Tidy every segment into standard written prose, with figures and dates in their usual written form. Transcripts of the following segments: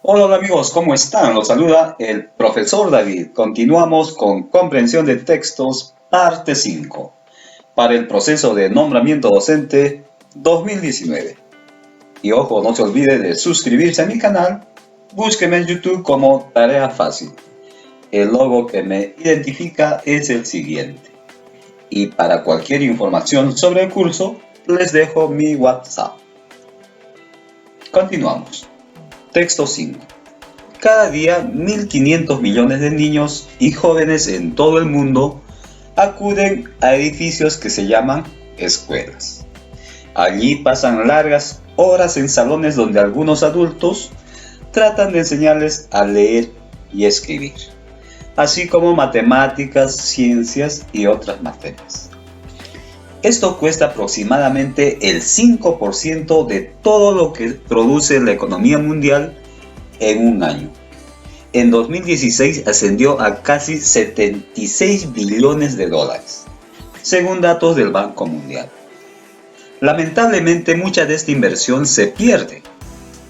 Hola amigos, ¿cómo están? Los saluda el profesor David. Continuamos con comprensión de textos, parte 5, para el proceso de nombramiento docente 2019. Y ojo, no se olvide de suscribirse a mi canal. Búsqueme en YouTube como Tarea Fácil. El logo que me identifica es el siguiente. Y para cualquier información sobre el curso, les dejo mi WhatsApp. Continuamos. Texto 5. Cada día 1.500 millones de niños y jóvenes en todo el mundo acuden a edificios que se llaman escuelas. Allí pasan largas horas en salones donde algunos adultos tratan de enseñarles a leer y escribir, así como matemáticas, ciencias y otras materias. Esto cuesta aproximadamente el 5% de todo lo que produce la economía mundial en un año. En 2016 ascendió a casi 76 billones de dólares, según datos del Banco Mundial. Lamentablemente, mucha de esta inversión se pierde.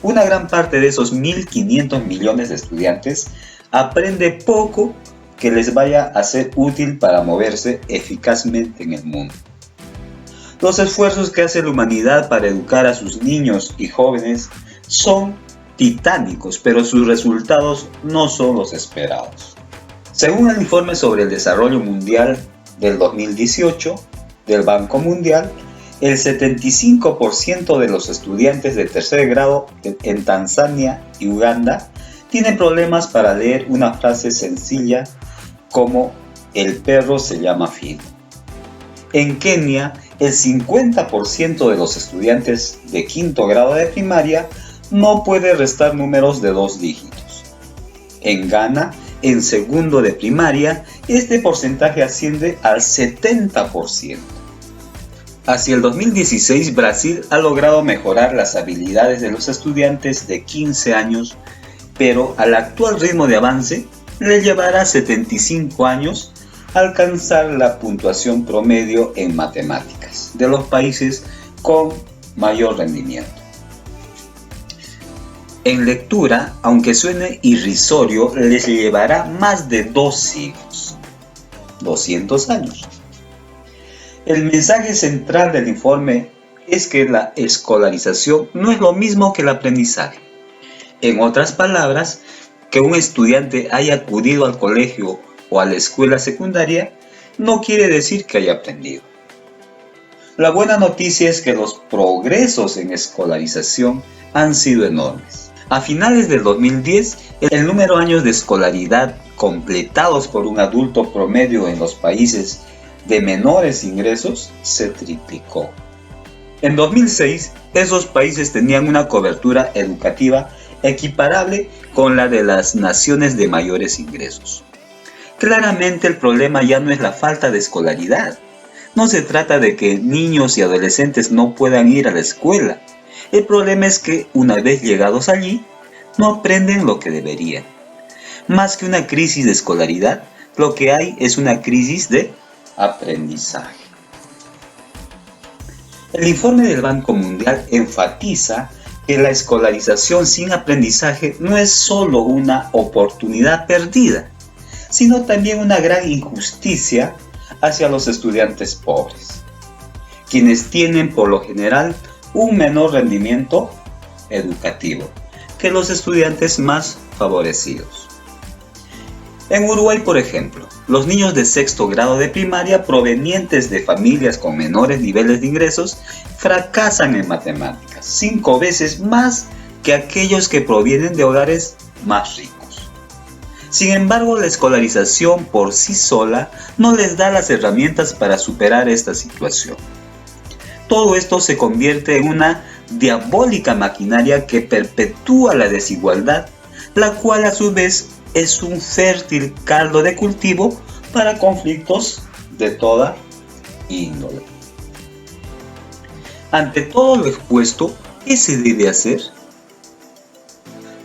Una gran parte de esos 1.500 millones de estudiantes aprende poco que les vaya a ser útil para moverse eficazmente en el mundo. Los esfuerzos que hace la humanidad para educar a sus niños y jóvenes son titánicos, pero sus resultados no son los esperados. Según el informe sobre el desarrollo mundial del 2018 del Banco Mundial, el 75% de los estudiantes de tercer grado en Tanzania y Uganda tienen problemas para leer una frase sencilla como "el perro se llama Fido". En Kenia, el 50% de los estudiantes de quinto grado de primaria no puede restar números de 2 dígitos. En Ghana, en segundo de primaria, este porcentaje asciende al 70%. Hacia el 2016, Brasil ha logrado mejorar las habilidades de los estudiantes de 15 años, pero al actual ritmo de avance, le llevará 75 años alcanzar la puntuación promedio en matemáticas de los países con mayor rendimiento. En lectura, aunque suene irrisorio, les llevará más de 2 siglos, 200 años. El mensaje central del informe es que la escolarización no es lo mismo que el aprendizaje. En otras palabras, que un estudiante haya acudido al colegio o a la escuela secundaria no quiere decir que haya aprendido. La buena noticia es que los progresos en escolarización han sido enormes. A finales del 2010, el número de años de escolaridad completados por un adulto promedio en los países de menores ingresos se triplicó. En 2006, esos países tenían una cobertura educativa equiparable con la de las naciones de mayores ingresos. Claramente el problema ya no es la falta de escolaridad. No se trata de que niños y adolescentes no puedan ir a la escuela. El problema es que, una vez llegados allí, no aprenden lo que deberían. Más que una crisis de escolaridad, lo que hay es una crisis de aprendizaje. El informe del Banco Mundial enfatiza que la escolarización sin aprendizaje no es solo una oportunidad perdida, sino también una gran injusticia hacia los estudiantes pobres, quienes tienen por lo general un menor rendimiento educativo que los estudiantes más favorecidos. En Uruguay, por ejemplo, los niños de sexto grado de primaria provenientes de familias con menores niveles de ingresos fracasan en matemáticas 5 veces más que aquellos que provienen de hogares más ricos. Sin embargo, la escolarización por sí sola no les da las herramientas para superar esta situación. Todo esto se convierte en una diabólica maquinaria que perpetúa la desigualdad, la cual a su vez es un fértil caldo de cultivo para conflictos de toda índole. Ante todo lo expuesto, ¿qué se debe hacer?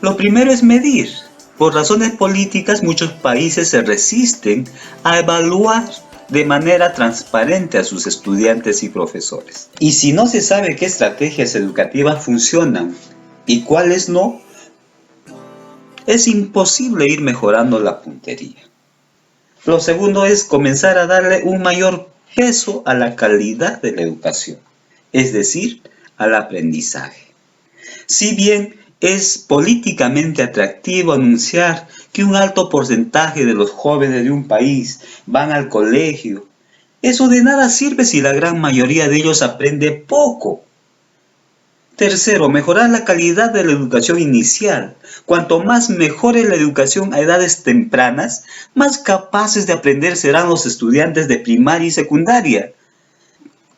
Lo primero es medir. Por razones políticas, muchos países se resisten a evaluar de manera transparente a sus estudiantes y profesores. Y si no se sabe qué estrategias educativas funcionan y cuáles no, es imposible ir mejorando la puntería. Lo segundo es comenzar a darle un mayor peso a la calidad de la educación, es decir, al aprendizaje. Si bien es políticamente atractivo anunciar que un alto porcentaje de los jóvenes de un país van al colegio, eso de nada sirve si la gran mayoría de ellos aprende poco. Tercero, mejorar la calidad de la educación inicial. Cuanto más mejore la educación a edades tempranas, más capaces de aprender serán los estudiantes de primaria y secundaria.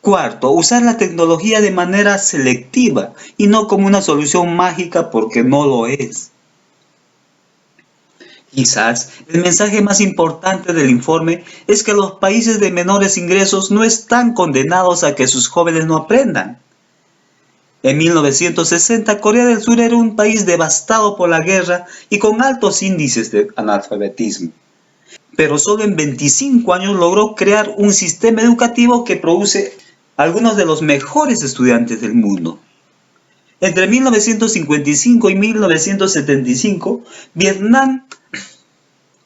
Cuarto, usar la tecnología de manera selectiva y no como una solución mágica porque no lo es. Quizás el mensaje más importante del informe es que los países de menores ingresos no están condenados a que sus jóvenes no aprendan. En 1960, Corea del Sur era un país devastado por la guerra y con altos índices de analfabetismo. Pero solo en 25 años logró crear un sistema educativo que produce algunos de los mejores estudiantes del mundo. Entre 1955 y 1975, Vietnam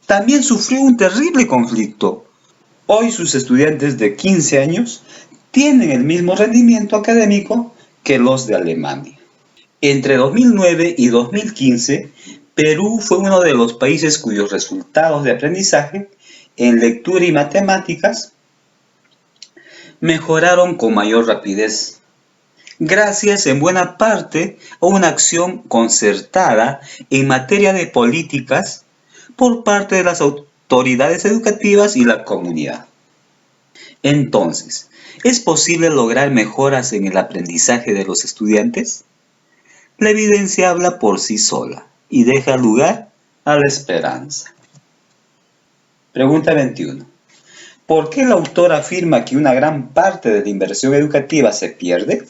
también sufrió un terrible conflicto. Hoy sus estudiantes de 15 años tienen el mismo rendimiento académico que los de Alemania. Entre 2009 y 2015, Perú fue uno de los países cuyos resultados de aprendizaje en lectura y matemáticas mejoraron con mayor rapidez, gracias en buena parte a una acción concertada en materia de políticas por parte de las autoridades educativas y la comunidad. Entonces, ¿es posible lograr mejoras en el aprendizaje de los estudiantes? La evidencia habla por sí sola y deja lugar a la esperanza. Pregunta 21. ¿Por qué el autor afirma que una gran parte de la inversión educativa se pierde?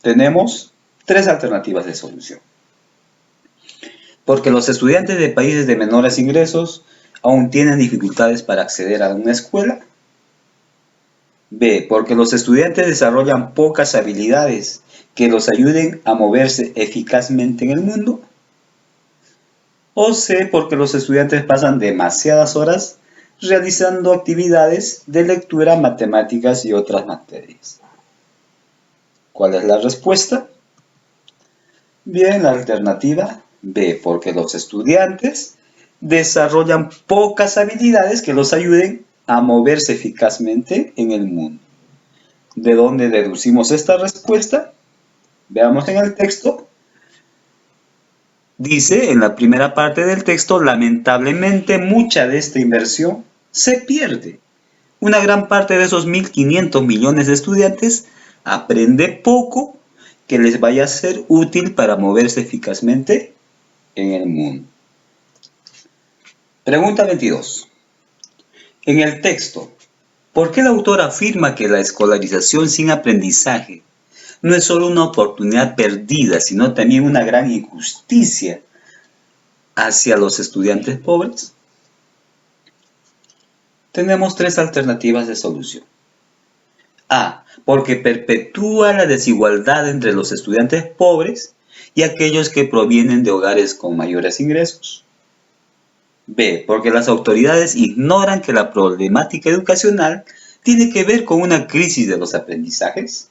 Tenemos tres alternativas de solución. Porque los estudiantes de países de menores ingresos aún tienen dificultades para acceder a una escuela. B. Porque los estudiantes desarrollan pocas habilidades que los ayuden a moverse eficazmente en el mundo. O C. Porque los estudiantes pasan demasiadas horas realizando actividades de lectura, matemáticas y otras materias. ¿Cuál es la respuesta? Bien, la alternativa B. Porque los estudiantes desarrollan pocas habilidades que los ayuden a moverse eficazmente en el mundo. ¿De dónde deducimos esta respuesta? Veamos en el texto. Dice en la primera parte del texto, lamentablemente mucha de esta inversión se pierde. Una gran parte de esos 1.500 millones de estudiantes aprende poco que les vaya a ser útil para moverse eficazmente en el mundo. Pregunta 22. En el texto, ¿por qué el autor afirma que la escolarización sin aprendizaje no es solo una oportunidad perdida, sino también una gran injusticia hacia los estudiantes pobres? Tenemos tres alternativas de solución. A. Porque perpetúa la desigualdad entre los estudiantes pobres y aquellos que provienen de hogares con mayores ingresos. B. Porque las autoridades ignoran que la problemática educacional tiene que ver con una crisis de los aprendizajes.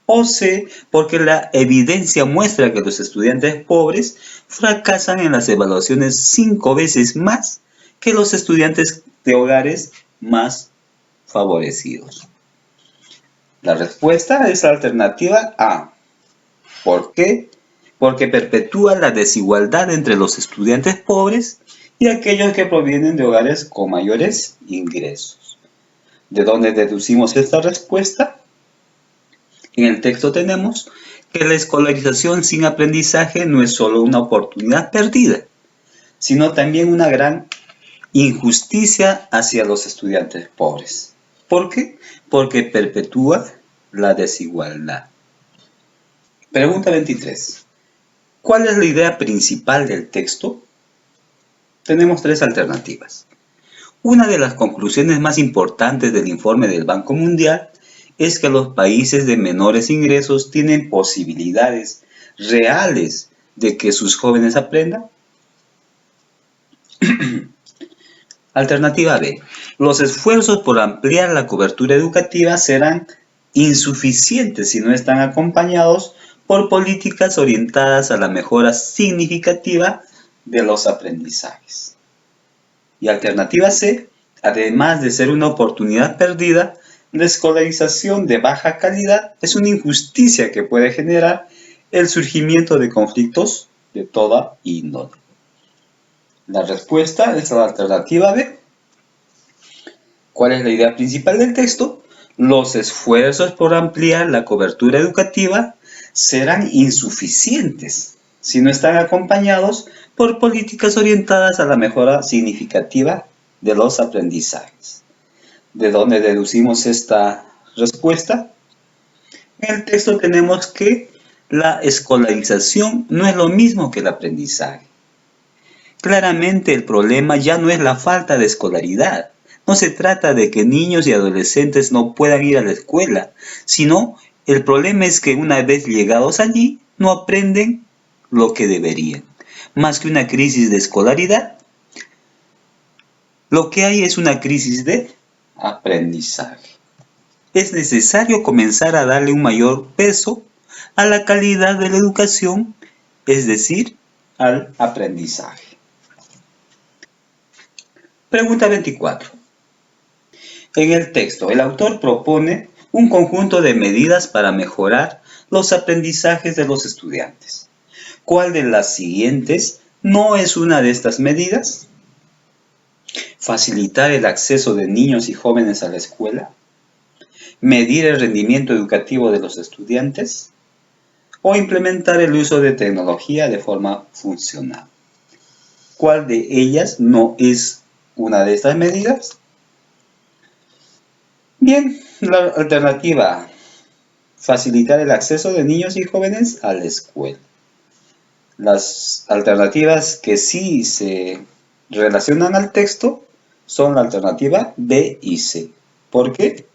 O C. Porque la evidencia muestra que los estudiantes pobres fracasan en las evaluaciones 5 veces más que los estudiantes de hogares más favorecidos. La respuesta es la alternativa A. ¿Por qué? Porque perpetúa la desigualdad entre los estudiantes pobres y aquellos que provienen de hogares con mayores ingresos. ¿De dónde deducimos esta respuesta? En el texto tenemos que la escolarización sin aprendizaje no es solo una oportunidad perdida, sino también una gran injusticia hacia los estudiantes pobres. ¿Por qué? Porque perpetúa la desigualdad. Pregunta 23. ¿Cuál es la idea principal del texto? Tenemos tres alternativas. Una de las conclusiones más importantes del informe del Banco Mundial es que los países de menores ingresos tienen posibilidades reales de que sus jóvenes aprendan? Alternativa B. Los esfuerzos por ampliar la cobertura educativa serán insuficientes si no están acompañados por políticas orientadas a la mejora significativa de los aprendizajes. Y alternativa C. Además de ser una oportunidad perdida, la escolarización de baja calidad es una injusticia que puede generar el surgimiento de conflictos de toda índole. La respuesta es la alternativa B. ¿Cuál es la idea principal del texto? Los esfuerzos por ampliar la cobertura educativa serán insuficientes si no están acompañados por políticas orientadas a la mejora significativa de los aprendizajes. ¿De dónde deducimos esta respuesta? En el texto tenemos que la escolarización no es lo mismo que el aprendizaje. Claramente el problema ya no es la falta de escolaridad. No se trata de que niños y adolescentes no puedan ir a la escuela, sino el problema es que una vez llegados allí no aprenden lo que deberían. Más que una crisis de escolaridad, lo que hay es una crisis de aprendizaje. Es necesario comenzar a darle un mayor peso a la calidad de la educación, es decir, al aprendizaje. Pregunta 24. En el texto, el autor propone un conjunto de medidas para mejorar los aprendizajes de los estudiantes. ¿Cuál de las siguientes no es una de estas medidas? Facilitar el acceso de niños y jóvenes a la escuela. Medir el rendimiento educativo de los estudiantes. O implementar el uso de tecnología de forma funcional. ¿Cuál de ellas no es una de estas medidas? Bien, la alternativa, facilitar el acceso de niños y jóvenes a la escuela. Las alternativas que sí se relacionan al texto son la alternativa B y C. ¿Por qué?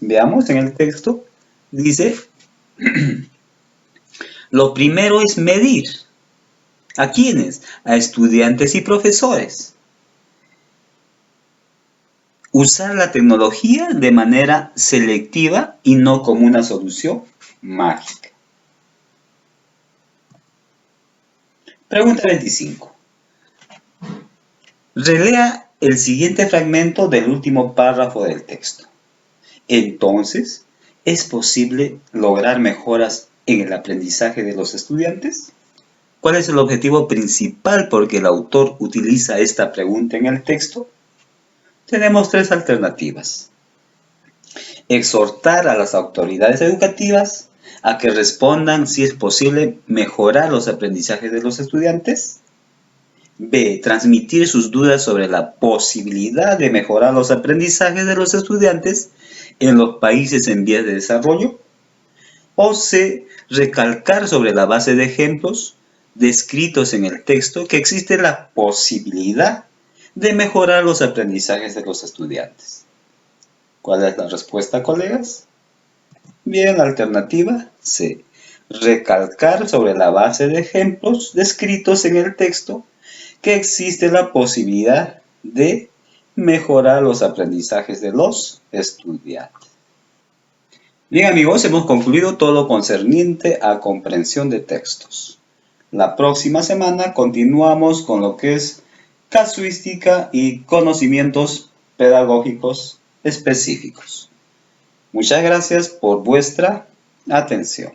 Veamos en el texto, dice, lo primero es medir. ¿A quiénes? A estudiantes y profesores. Usar la tecnología de manera selectiva y no como una solución mágica. Pregunta 25. Relea el siguiente fragmento del último párrafo del texto. Entonces, ¿es posible lograr mejoras en el aprendizaje de los estudiantes? ¿Cuál es el objetivo principal por que el autor utiliza esta pregunta en el texto? Tenemos tres alternativas. Exhortar a las autoridades educativas a que respondan si es posible mejorar los aprendizajes de los estudiantes. B. Transmitir sus dudas sobre la posibilidad de mejorar los aprendizajes de los estudiantes en los países en vías de desarrollo. O C. Recalcar sobre la base de ejemplos descritos en el texto que existe la posibilidad de mejorar los aprendizajes de los estudiantes. ¿Cuál es la respuesta, colegas? Bien, la alternativa C. Recalcar sobre la base de ejemplos descritos en el texto que existe la posibilidad de mejorar los aprendizajes de los estudiantes. Bien, amigos, hemos concluido todo lo concerniente a comprensión de textos. La próxima semana continuamos con lo que es casuística y conocimientos pedagógicos específicos. Muchas gracias por vuestra atención.